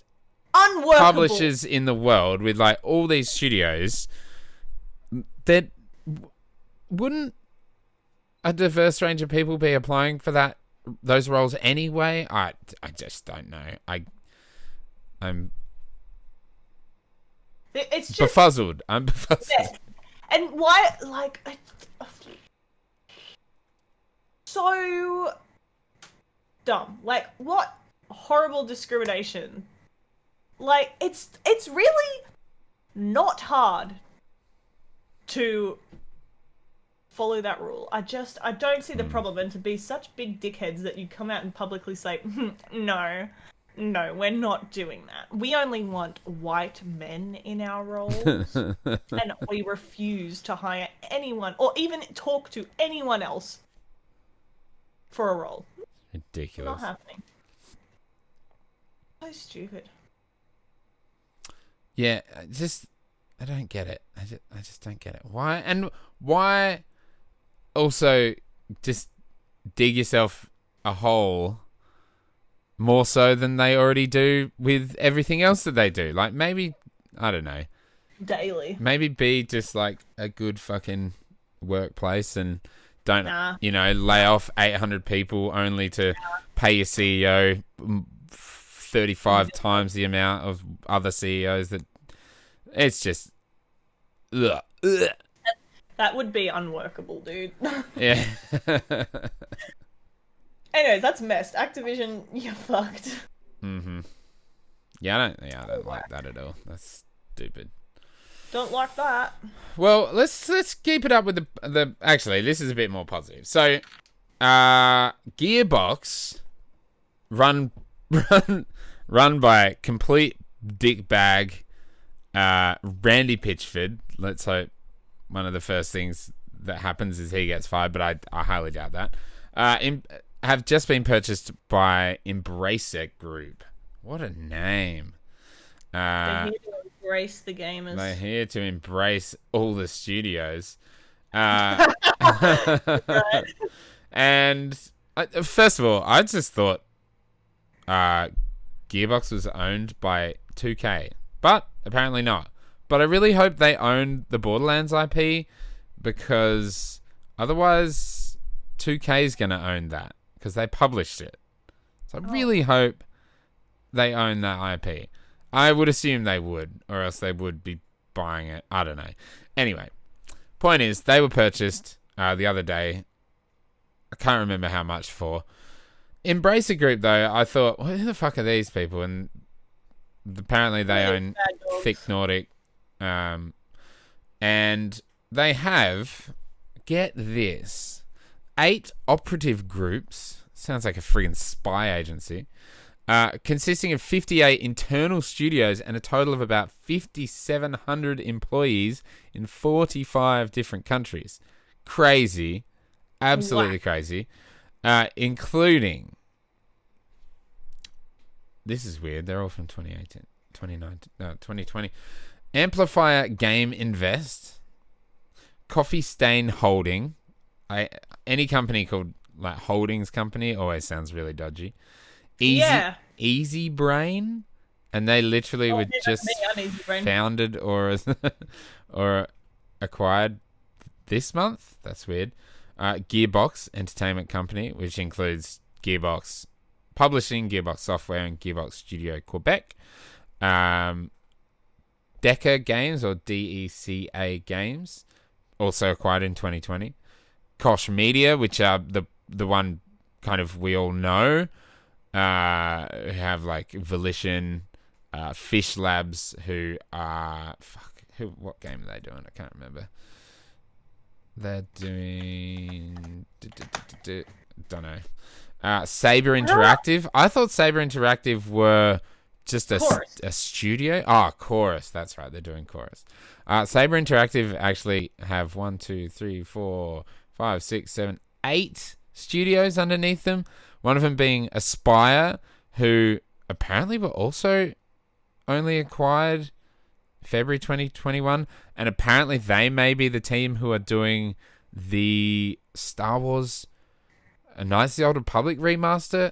unworkable publishers in the world with, like, all these studios that wouldn't a diverse range of people be applying for those roles anyway? I just don't know. It's just befuzzled. I'm befuzzled. Yeah. And why, like, so dumb. Like, what horrible discrimination. Like, it's really not hard to follow that rule. I don't see the problem, and to be such big dickheads that you come out and publicly say, no, we're not doing that. We only want white men in our roles, and we refuse to hire anyone or even talk to anyone else for a role. Ridiculous. Not happening. So stupid. Yeah, I don't get it. I just don't get it. Why also just dig yourself a hole more so than they already do with everything else that they do? Like, maybe, I don't know. Daily. Maybe be just like a good fucking workplace and don't, lay off 800 people only to pay your CEO 35 times the amount of other CEOs. That it's just ugh. That would be unworkable, dude. Yeah. Anyways, that's messed. Activision, you're fucked. Yeah, I don't like that at all. That's stupid. Don't like that. Well, let's keep it up with the actually, this is a bit more positive. So Gearbox run by complete dickbag Randy Pitchford. Let's hope one of the first things that happens is he gets fired, but I highly doubt that. Have just been purchased by Embracer Group. What a name. They're here to embrace the gamers. They're here to embrace all the studios. Right. And first of all, I just thought Gearbox was owned by 2K, but apparently not. But I really hope they own the Borderlands IP, because otherwise 2K is going to own that, because they published it. So I really hope they own that IP. I would assume they would, or else they would be buying it. I don't know. Anyway, point is, they were purchased the other day. I can't remember how much for. Embracer Group, though, I thought, well, who the fuck are these people? And apparently they own Thick Nordic. And they have, get this, 8 operative groups. Sounds like a friggin' spy agency. Consisting of 58 internal studios and a total of about 5,700 employees in 45 different countries. Crazy. Absolutely crazy. Including... This is weird. They're all from 2020. Amplifier Game Invest. Coffee Stain Holding. Any company called like Holdings Company always sounds really dodgy. Easy Brain, and they literally were just founded or acquired this month. That's weird. Gearbox Entertainment Company, which includes Gearbox Publishing, Gearbox Software, and Gearbox Studio Quebec. Deca Games, or DECA Games, also acquired in 2020. Koch Media, which are the one kind of we all know, who have like Volition, Fish Labs, who are what game are they doing? I can't remember. They're doing don't know. Saber Interactive. I thought Saber Interactive were just a studio. Chorus. That's right. They're doing Chorus. Saber Interactive actually have 1, 2, 3, 4, 5, 6, 7, 8 studios underneath them. One of them being Aspire, who apparently were also only acquired February 2021, and apparently they may be the team who are doing the Star Wars Knights of the Old Republic remaster.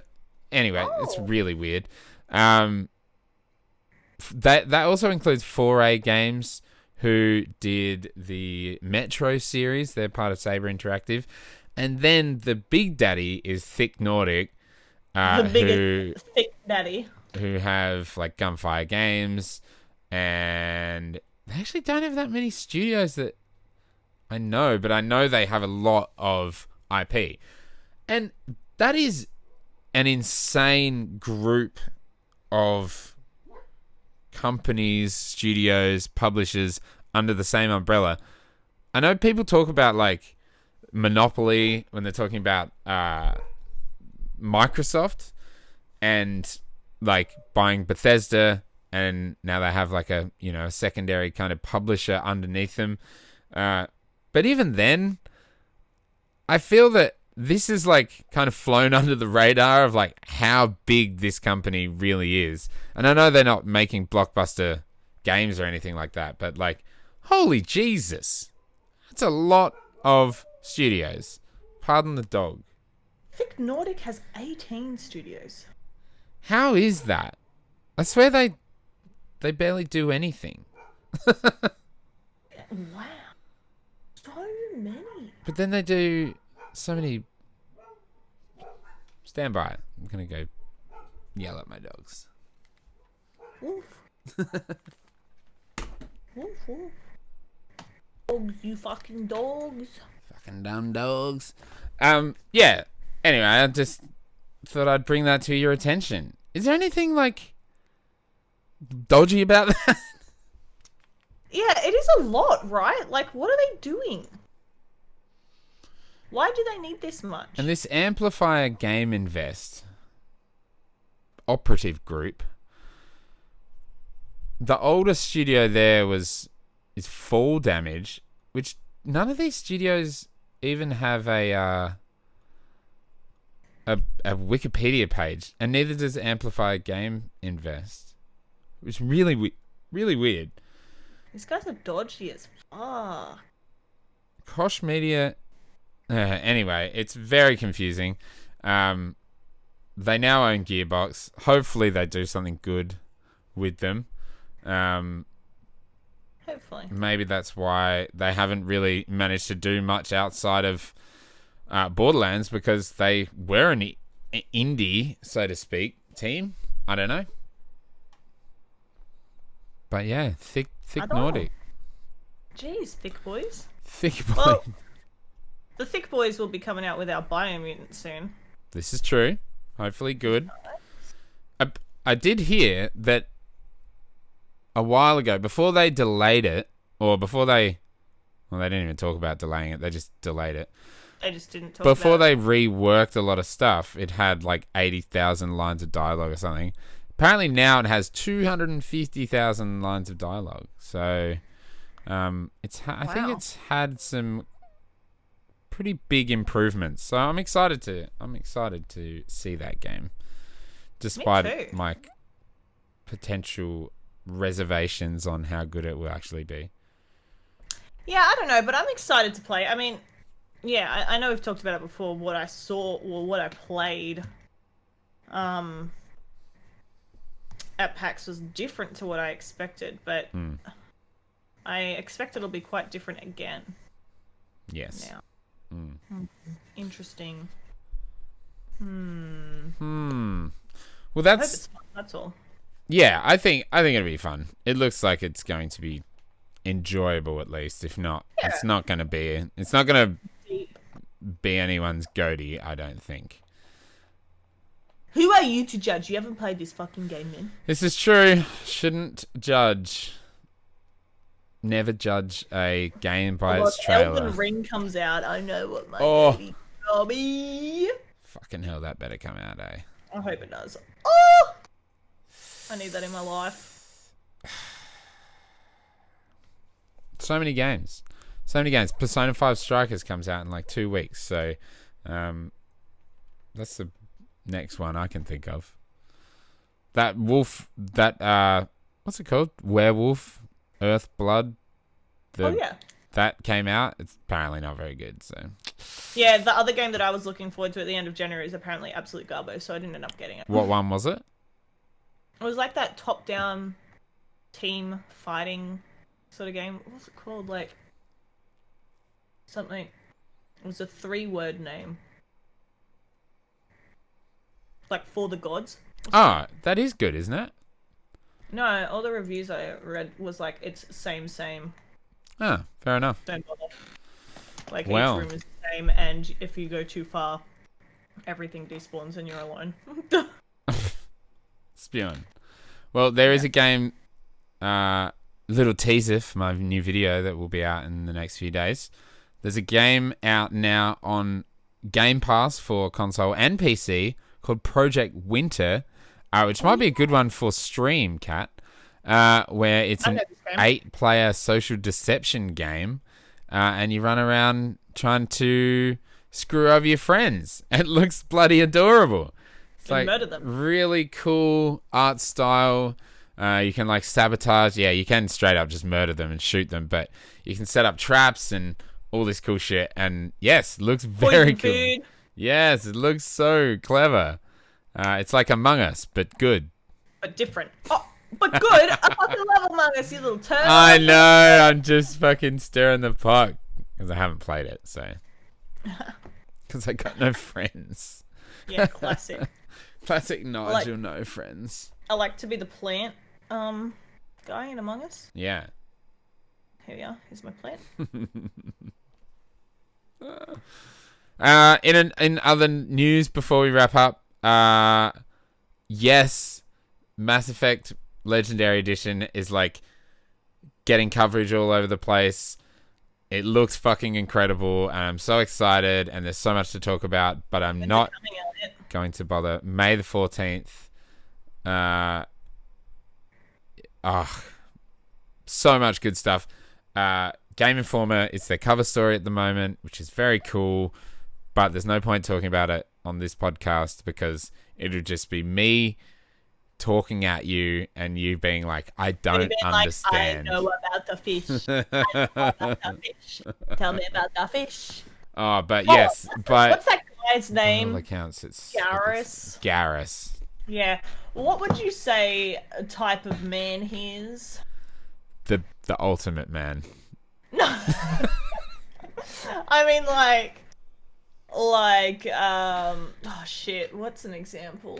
Anyway, it's really weird. That also includes 4A Games, who did the Metro series. They're part of Saber Interactive. And then the big daddy is Thick Nordic, Thick Daddy, who have like Gunfire Games, and they actually don't have that many studios that I know, but I know they have a lot of IP. And that is an insane group of companies, studios, publishers under the same umbrella. I know people talk about like Monopoly, when they're talking about Microsoft and like buying Bethesda, and now they have like a secondary kind of publisher underneath them. But even then, I feel that this is like kind of flown under the radar of like how big this company really is. And I know they're not making blockbuster games or anything like that, but like, holy Jesus, that's a lot of studios. Pardon the dog. I think Nordic has 18 studios. How is that? I swear they barely do anything. Wow. So many. But then they do so many. Stand by. I'm going to go yell at my dogs. Woof. Woof, woof. Dogs, you fucking dogs. Fucking dumb dogs. Yeah. Anyway, I just thought I'd bring that to your attention. Is there anything like dodgy about that? Yeah, it is a lot, right? Like, what are they doing? Why do they need this much? And this Amplifier Game Invest operative group, the oldest studio there is Fall Damage, which none of these studios even have a Wikipedia page, and neither does Amplifier Game Invest. It's really weird. These guys are dodgy as fuck. Koch Media. Anyway, it's very confusing. They now own Gearbox. Hopefully, they do something good with them. Hopefully. Maybe that's why they haven't really managed to do much outside of Borderlands, because they were an indie, so to speak, team. I don't know. But yeah, thick Nordic. Jeez, thick boys. Thick boy. Well, the thick boys will be coming out with our Biomutant soon. This is true. Hopefully good. I did hear that a while ago, before they delayed it, or before they didn't even talk about delaying it, they just delayed it. They just didn't talk Before about they reworked a lot of stuff, it had like 80,000 lines of dialogue or something. Apparently now it has 250,000 lines of dialogue. So I think it's had some pretty big improvements. So I'm excited to see that game, despite my potential reservations on how good it will actually be. Yeah, I don't know, but I'm excited to play. I mean, yeah, I know we've talked about it before. What I saw, or what I played, at PAX was different to what I expected, but I expect it'll be quite different again. Yes. Now. Interesting. Well, I hope it's fun, that's all. Yeah, I think it'll be fun. It looks like it's going to be enjoyable, at least. If not, it's not going to be anyone's goatee, I don't think. Who are you to judge? You haven't played this fucking game, man. This is true. Shouldn't judge. Never judge a game by its trailer. Elden Ring comes out, I know what my goatee will be. Fucking hell, that better come out, eh? I hope it does. Oh! I need that in my life. So many games. Persona 5 Strikers comes out in like 2 weeks, so that's the next one I can think of. That what's it called? Werewolf Earth Blood. That came out. It's apparently not very good, so. Yeah, the other game that I was looking forward to at the end of January is apparently absolute garbo, so I didn't end up getting it. What one was it? It was like that top-down team fighting sort of game. What was it called? Like something. It was a 3-word name. Like For the Gods. Oh, that is good, isn't it? No, all the reviews I read was like it's same. Ah, fair enough. Don't bother. Like each room is the same, and if you go too far, everything despawns and you're alone. Spewing. Well, there is a game, little teaser for my new video that will be out in the next few days, there's a game out now on Game Pass for console and PC called Project Winter, which might be a good one for stream, Kat, where it's an 8-player social deception game, and you run around trying to screw over your friends. It looks bloody adorable. It's like murder them. Really cool art style. You can like sabotage. Yeah, you can straight up just murder them and shoot them, but you can set up traps and all this cool shit. And yes, it looks very cool. Food. Yes, it looks so clever. It's like Among Us, but good. But different. Oh, but good. I fucking love Among Us, you little turd. I know. I'm just fucking stirring the pot because I haven't played it, so. Because I got no friends. Yeah, classic. Classic Nigel, no friends. I like to be the plant guy in Among Us. Yeah. Here we are. Here's my plant. In other news before we wrap up, yes, Mass Effect Legendary Edition is like getting coverage all over the place. It looks fucking incredible, and I'm so excited, and there's so much to talk about, but I'm not going to bother. May the 14th. So much good stuff. Game Informer is their cover story at the moment, which is very cool, but there's no point talking about it on this podcast because it'll just be me talking at you and you being like, I don't understand. Like, I know about the fish. I know about the fish. Tell me about the fish. Oh, but yes. What's that guy's name? All accounts, it's Garrus. Garrus. Yeah. What would you say a type of man he is? The ultimate man. No. I mean, oh shit, what's an example?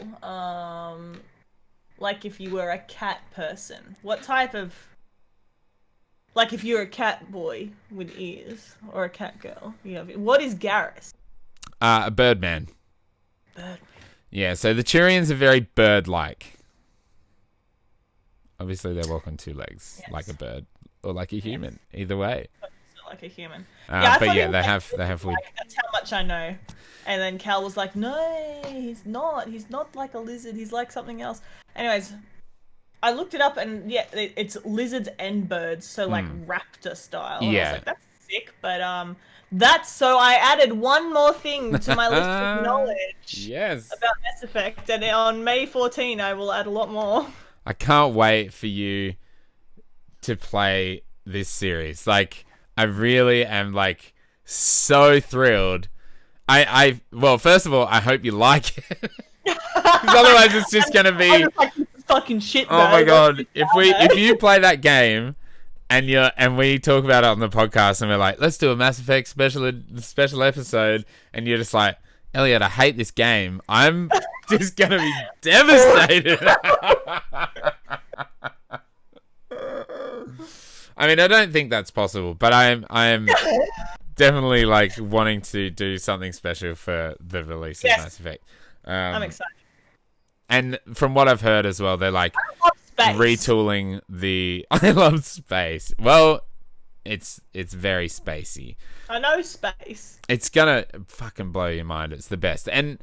Like if you were a cat person, what type of, like if you're a cat boy with ears or a cat girl, what is Garrus? A birdman. Birdman. Yeah, so the Turians are very bird-like. Obviously, they walk on two legs, yes. Like a bird or like a human. Yes. Either way. Like a human. But yeah, they have weird. That's how much I know. And then Cal was like, "No, he's not. He's not like a lizard. He's like something else." Anyways, I looked it up, and yeah, it's lizards and birds, so like raptor style. And I was like, "That's sick," but that's so I added one more thing to my list of knowledge. Yes. About Mass Effect, and on May 14, I will add a lot more. I can't wait for you to play this series. Like, I really am like so thrilled. Well, first of all, I hope you like it. Because otherwise it's just gonna be like, this is fucking shit. Oh my god. If you play that game and we talk about it on the podcast and we're like, let's do a Mass Effect special episode, and you're just like, Elliot, I hate this game, I'm just gonna be devastated. I mean, I don't think that's possible, but I am definitely like wanting to do something special for the release of Mass Effect. I'm excited. And from what I've heard as well, they're like retooling the. I love space. Well, it's very spacey. I know space. It's gonna fucking blow your mind. It's the best. And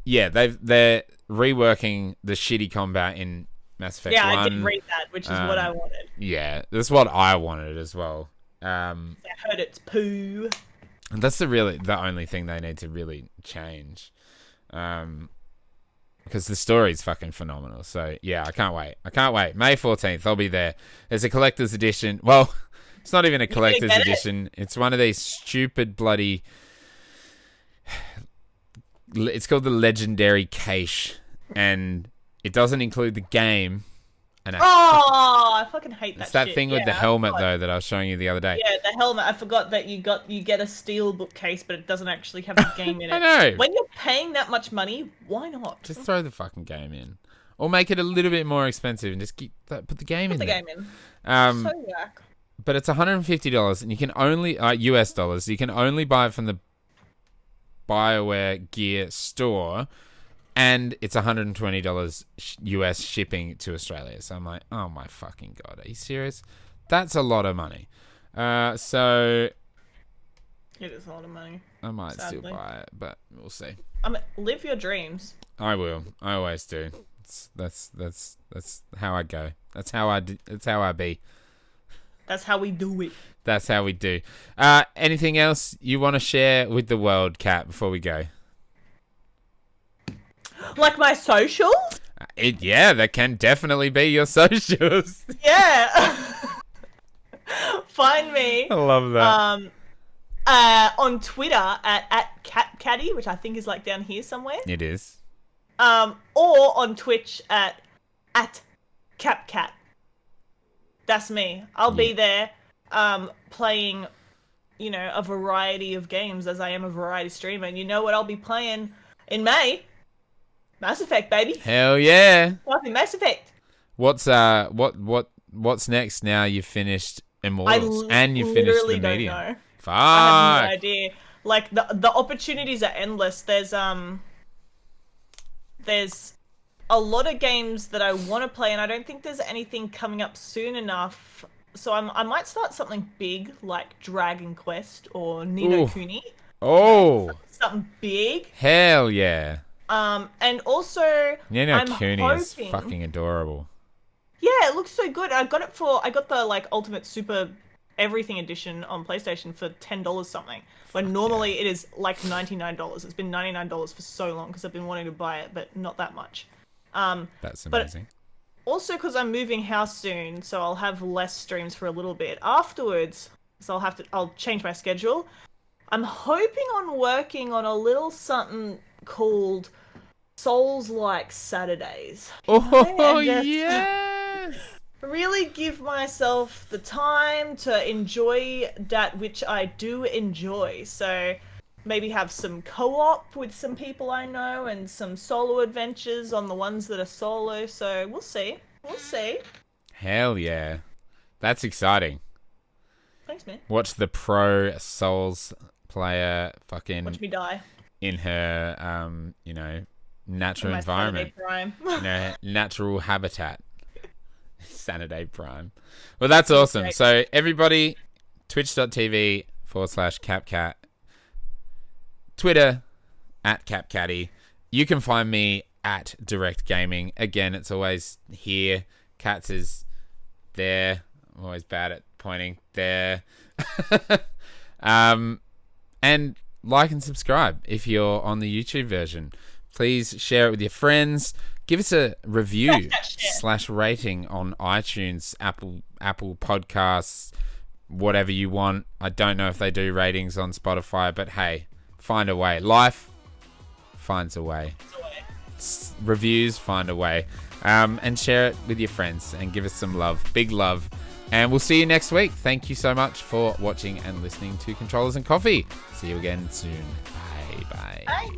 yeah, they're reworking the shitty combat in Mass Effect 1. I did read that, which is what I wanted. Yeah, that's what I wanted as well. I heard it's poo. And that's the only thing they need to really change. Because the story's fucking phenomenal. So yeah, I can't wait. May 14th, I'll be there. There's a collector's edition. Well, it's not even a collector's edition. It's one of these stupid bloody. It's called the Legendary Cache, and it doesn't include the game. And I fucking hate that. It's that thing with the helmet though that I was showing you the other day. Yeah, the helmet. I forgot that you get a steel bookcase, but it doesn't actually have the game in it. I know. When you're paying that much money, why not? Just throw the fucking game in, or make it a little bit more expensive and just put the game in. Put the there. game in. So whack. But it's $150, and you can only US dollars. You can only buy it from the BioWare Gear store. And it's $120 US shipping to Australia. So I'm like, oh my fucking god, are you serious? That's a lot of money. So It is a lot of money. I might Sadly. still buy it, but we'll see. Live your dreams. I will. I always do. That's how I go. That's how I do. That's how I be. That's how we do it. That's how we do. Anything else you want to share with the world, Kat, before we go? Like my socials? Yeah, that can definitely be your socials. Yeah. Find me. I love that. On Twitter at CatCatty, which I think is like down here somewhere. It is. Or on Twitch at CapCat. That's me. I'll be there, playing, a variety of games as I am a variety streamer. And you know what I'll be playing in May? Mass Effect, baby. Hell yeah. Nothing, Mass Effect. What's next now you've finished Immortals and you've finished the Medium? Don't know. Fuck. I have no idea. Like the opportunities are endless. There's a lot of games that I want to play, and I don't think there's anything coming up soon enough. So I might start something big like Dragon Quest or Ni no Kuni. Oh. Something big. Hell yeah. And also Ni no Kuni is hoping... fucking adorable. Yeah, it looks so good. I got the like Ultimate Super Everything Edition on PlayStation for $10 something. When normally it is like $99. It's been $99 for so long because I've been wanting to buy it, but not that much. That's amazing. But also because I'm moving house soon, so I'll have less streams for a little bit. Afterwards, so I'll change my schedule. I'm hoping on working on a little something called Souls-like Saturdays. Oh, yes! Really give myself the time to enjoy that which I do enjoy. So maybe have some co-op with some people I know and some solo adventures on the ones that are solo. So we'll see. We'll see. Hell yeah. That's exciting. Thanks, man. Watch the pro Souls player fucking... Watch me die. In her, natural environment. In her natural habitat. Saturday Prime. Well, that's awesome. Great. So everybody, twitch.tv/CapCat, Twitter @CapCatty. You can find me at Direckt Gaming. Again, it's always here. Cats is there. I'm always bad at pointing there. And like and subscribe if you're on the YouTube version. Please share it with your friends. Give us a review / rating on iTunes, Apple Podcasts, whatever you want. I don't know if they do ratings on Spotify, but hey, find a way. Life finds a way. Reviews find a way. And share it with your friends and give us some love. Big love. And we'll see you next week. Thank you so much for watching and listening to Controllers and Coffee. See you again soon. Bye. Bye.